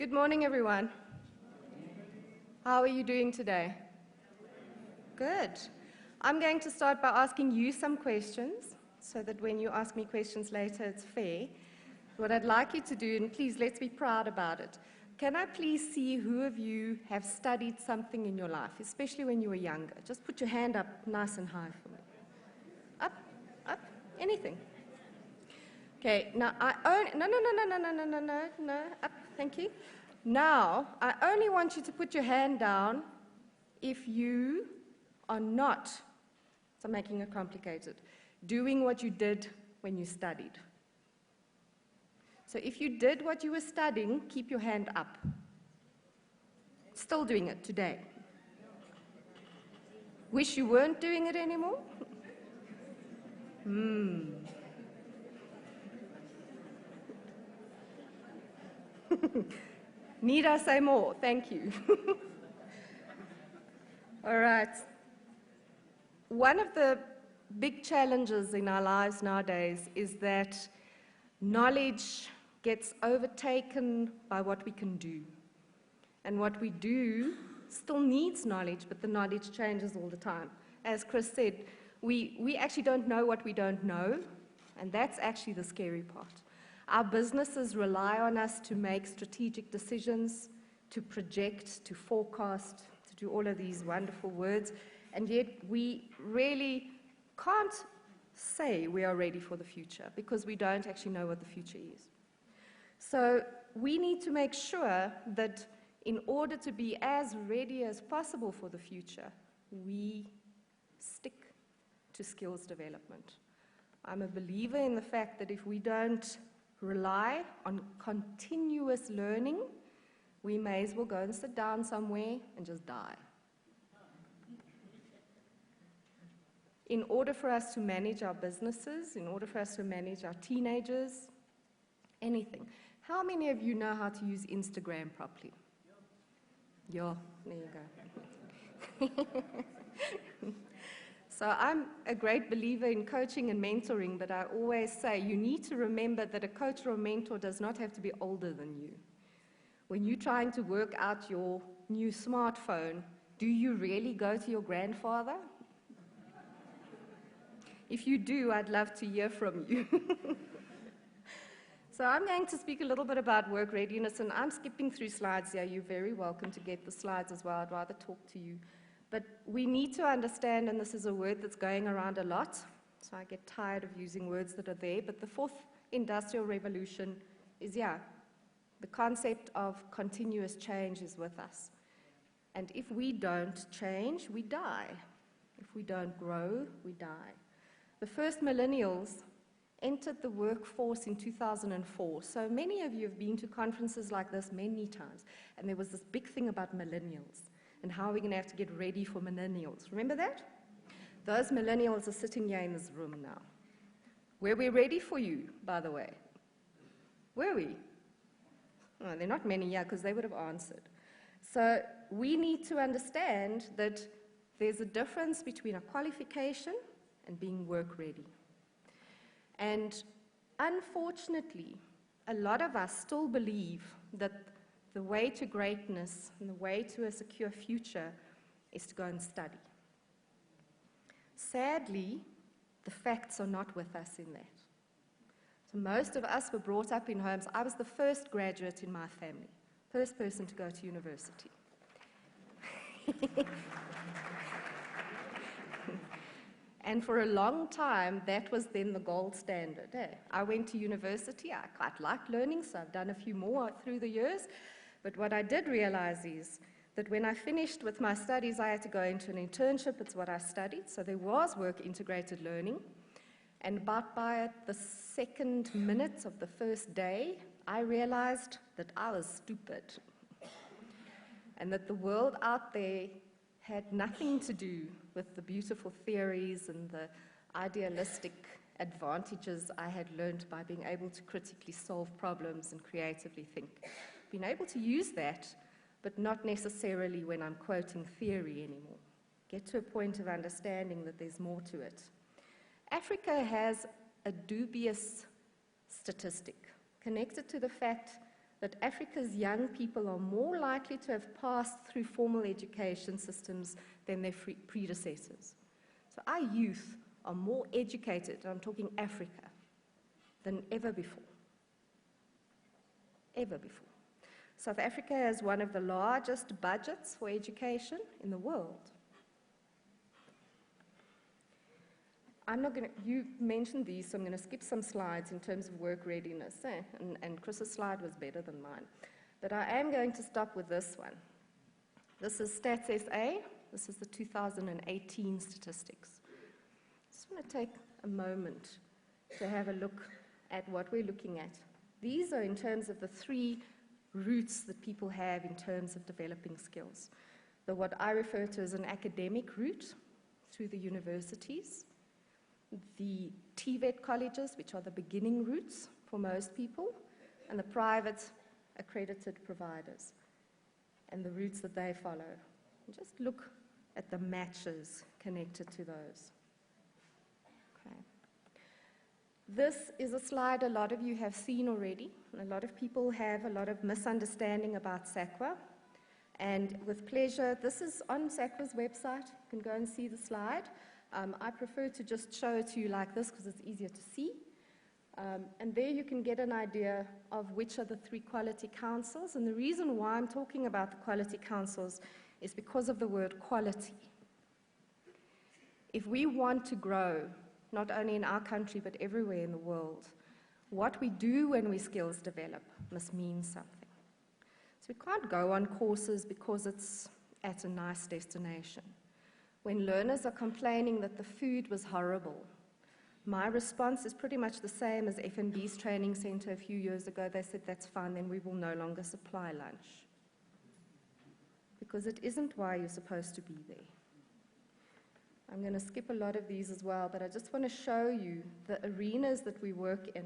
Good morning, everyone. How are you doing today? Good. I'm going to start by asking you some questions so that when you ask me questions later, it's fair. What I'd like you to do, and please let's be proud about it, can I please see who of you have studied something in your life, especially when you were younger? Just put your hand up nice and high for me. Up, up, anything. Okay, now no, up, thank you. Now, I only want you to put your hand down if you are not, so I'm making it complicated, doing what you did when you studied. So if you did what you were studying, keep your hand up. Still doing it today. Wish you weren't doing it anymore? Need I say more? Thank you. All right. One of the big challenges in our lives nowadays is that knowledge gets overtaken by what we can do. And what we do still needs knowledge, but the knowledge changes all the time. As Chris said, we actually don't know what we don't know, and that's actually the scary part. Our businesses rely on us to make strategic decisions, to project, to forecast, to do all of these wonderful words, and yet we really can't say we are ready for the future because we don't actually know what the future is. So we need to make sure that in order to be as ready as possible for the future, we stick to skills development. I'm a believer in the fact that if we don't rely on continuous learning, we may as well go and sit down somewhere and just die. In order for us to manage our businesses, in order for us to manage our teenagers, anything. How many of you know how to use Instagram properly? Yeah, there you go. So I'm a great believer in coaching and mentoring, but I always say you need to remember that a coach or a mentor does not have to be older than you. When you're trying to work out your new smartphone, do you really go to your grandfather? If you do, I'd love to hear from you. So I'm going to speak a little bit about work readiness, and I'm skipping through slides here. You're very welcome to get the slides as well. I'd rather talk to you. But we need to understand, and this is a word that's going around a lot, so I get tired of using words that are there, but the fourth industrial revolution is, the concept of continuous change is with us. And if we don't change, we die. If we don't grow, we die. The first millennials entered the workforce in 2004. So many of you have been to conferences like this many times, and there was this big thing about millennials and how we're going to have to get ready for millennials. Remember that? Those millennials are sitting here in this room now. Were we ready for you, by the way? Were we? Oh, there are not many here because they would have answered. So we need to understand that there's a difference between a qualification and being work ready. And unfortunately, a lot of us still believe that the way to greatness and the way to a secure future is to go and study. Sadly, the facts are not with us in that. So most of us were brought up in homes. I was the first graduate in my family, first person to go to university. And for a long time, that was then the gold standard. I went to university. I quite liked learning, so I've done a few more through the years. But what I did realize is that when I finished with my studies, I had to go into an internship. It's what I studied. So there was work-integrated learning. And about by the second minute of the first day, I realized that I was stupid. And that the world out there had nothing to do with the beautiful theories and the idealistic advantages I had learned by being able to critically solve problems and creatively think. Being able to use that, but not necessarily when I'm quoting theory anymore. Get to a point of understanding that there's more to it. Africa has a dubious statistic connected to the fact that Africa's young people are more likely to have passed through formal education systems than their predecessors. So our youth are more educated, I'm talking Africa, than ever before. Ever before. South Africa has one of the largest budgets for education in the world. You mentioned these, so I'm going to skip some slides in terms of work readiness, and Chris's slide was better than mine. But I am going to stop with this one. This is Stats SA. This is the 2018 statistics. I just want to take a moment to have a look at what we're looking at. These are in terms of the 3 routes that people have in terms of developing skills. What I refer to as an academic route through the universities, the TVET colleges, which are the beginning routes for most people, and the private accredited providers, and the routes that they follow. And just look at the matches connected to those. Okay. This is a slide a lot of you have seen already. A lot of people have a lot of misunderstanding about SAQA. And with pleasure, this is on SAQA's website. You can go and see the slide. I prefer to just show it to you like this because it's easier to see. And there you can get an idea of which are the 3 quality councils. And the reason why I'm talking about the quality councils is because of the word quality. If we want to grow, not only in our country but everywhere in the world, what we do when we skills develop must mean something. So we can't go on courses because it's at a nice destination. When learners are complaining that the food was horrible, my response is pretty much the same as FNB's training center a few years ago. They said, that's fine, then we will no longer supply lunch. Because it isn't why you're supposed to be there. I'm going to skip a lot of these as well, but I just want to show you the arenas that we work in.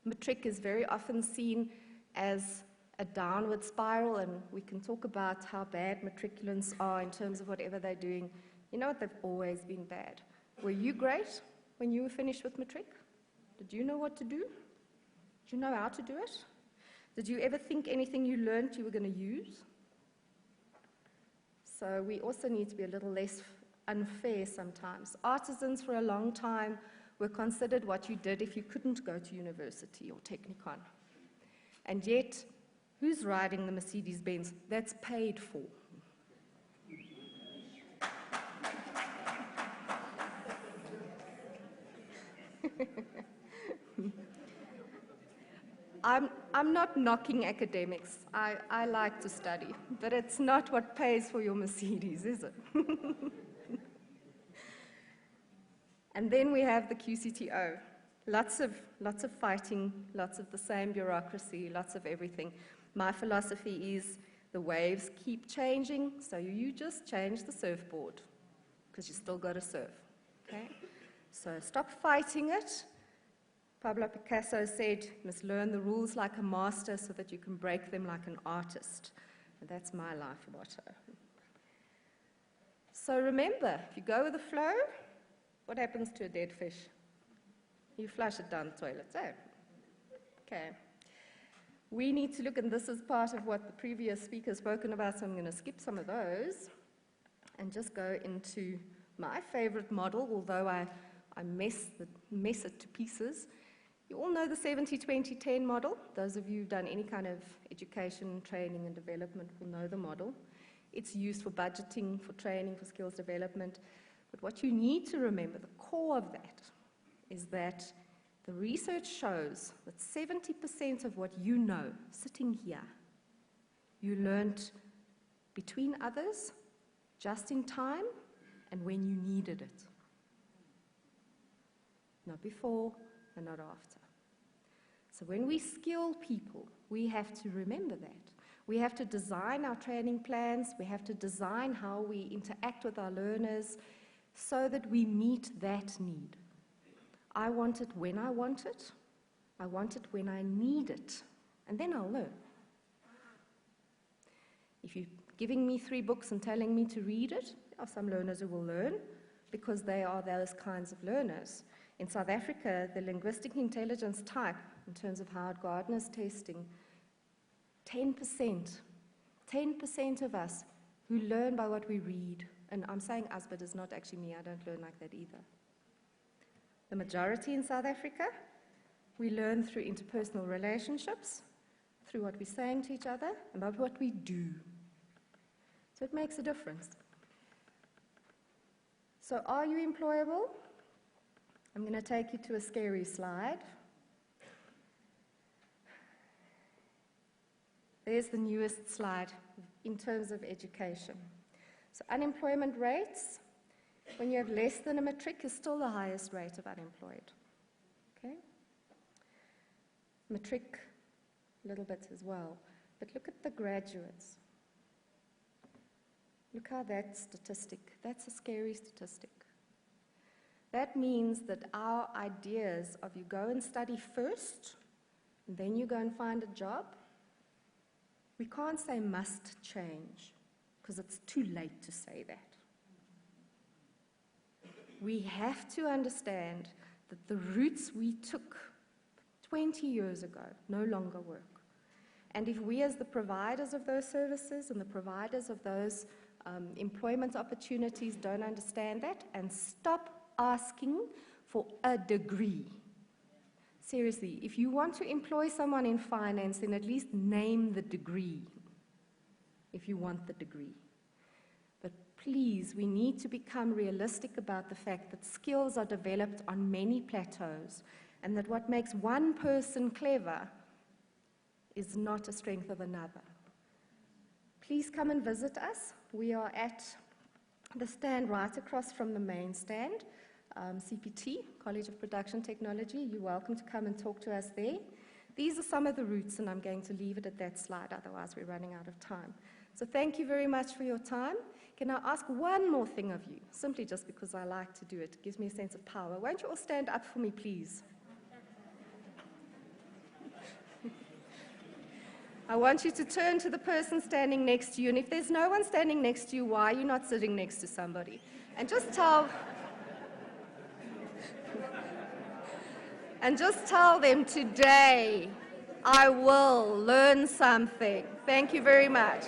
Matric is very often seen as a downward spiral, and we can talk about how bad matriculants are in terms of whatever they're doing. You know what? They've always been bad. Were you great when you were finished with matric? Did you know what to do? Did you know how to do it? Did you ever think anything you learned you were going to use? So we also need to be a little less unfair sometimes. Artisans for a long time were considered what you did if you couldn't go to university or Technikon. And yet, who's riding the Mercedes-Benz? That's paid for. I'm not knocking academics. I like to study, but it's not what pays for your Mercedes, is it? And then we have the QCTO. Lots of fighting, lots of the same bureaucracy, lots of everything. My philosophy is the waves keep changing, so you just change the surfboard, because you still got to surf. Okay? So stop fighting it. Pablo Picasso said, you must learn the rules like a master so that you can break them like an artist. And that's my life motto. So remember, if you go with the flow, what happens to a dead fish? You flush it down the toilet, eh? Okay. We need to look, and this is part of what the previous speaker has spoken about, so I'm going to skip some of those and just go into my favorite model, although I mess it to pieces. You all know the 70-20-10 model. Those of you who've done any kind of education, training, and development will know the model. It's used for budgeting, for training, for skills development. But what you need to remember, the core of that, is that the research shows that 70% of what you know, sitting here, you learned between others, just in time, and when you needed it. Not before and not after. So when we skill people, we have to remember that. We have to design our training plans. We have to design how we interact with our learners so that we meet that need. I want it when I want it. I want it when I need it. And then I'll learn. If you're giving me 3 books and telling me to read it, there are some learners who will learn because they are those kinds of learners. In South Africa, the linguistic intelligence type, in terms of Howard Gardner's testing, 10% of us who learn by what we read, and I'm saying us, but it's not actually me, I don't learn like that either. The majority in South Africa, we learn through interpersonal relationships, through what we're saying to each other, and by what we do. So it makes a difference. So are you employable? I'm going to take you to a scary slide. There's the newest slide in terms of education. So unemployment rates, when you have less than a matric, is still the highest rate of unemployed. Okay? Matric, a little bit as well. But look at the graduates. Look how that statistic, that's a scary statistic. That means that our ideas of you go and study first, and then you go and find a job, we can't say must change, because it's too late to say that. We have to understand that the routes we took 20 years ago no longer work. And if we as the providers of those services and the providers of those employment opportunities don't understand that and stop asking for a degree. Seriously, if you want to employ someone in finance, then at least name the degree if you want the degree. But please, we need to become realistic about the fact that skills are developed on many plateaus, and that what makes one person clever is not a strength of another. Please come and visit us. We are at the stand right across from the main stand, CPT, College of Production Technology. You're welcome to come and talk to us there. These are some of the routes, and I'm going to leave it at that slide, otherwise we're running out of time. So thank you very much for your time. Can I ask one more thing of you, simply just because I like to do it? It gives me a sense of power. Won't you all stand up for me, please? I want you to turn to the person standing next to you, and if there's no one standing next to you, why are you not sitting next to somebody? And just tell them today, I will learn something. Thank you very much.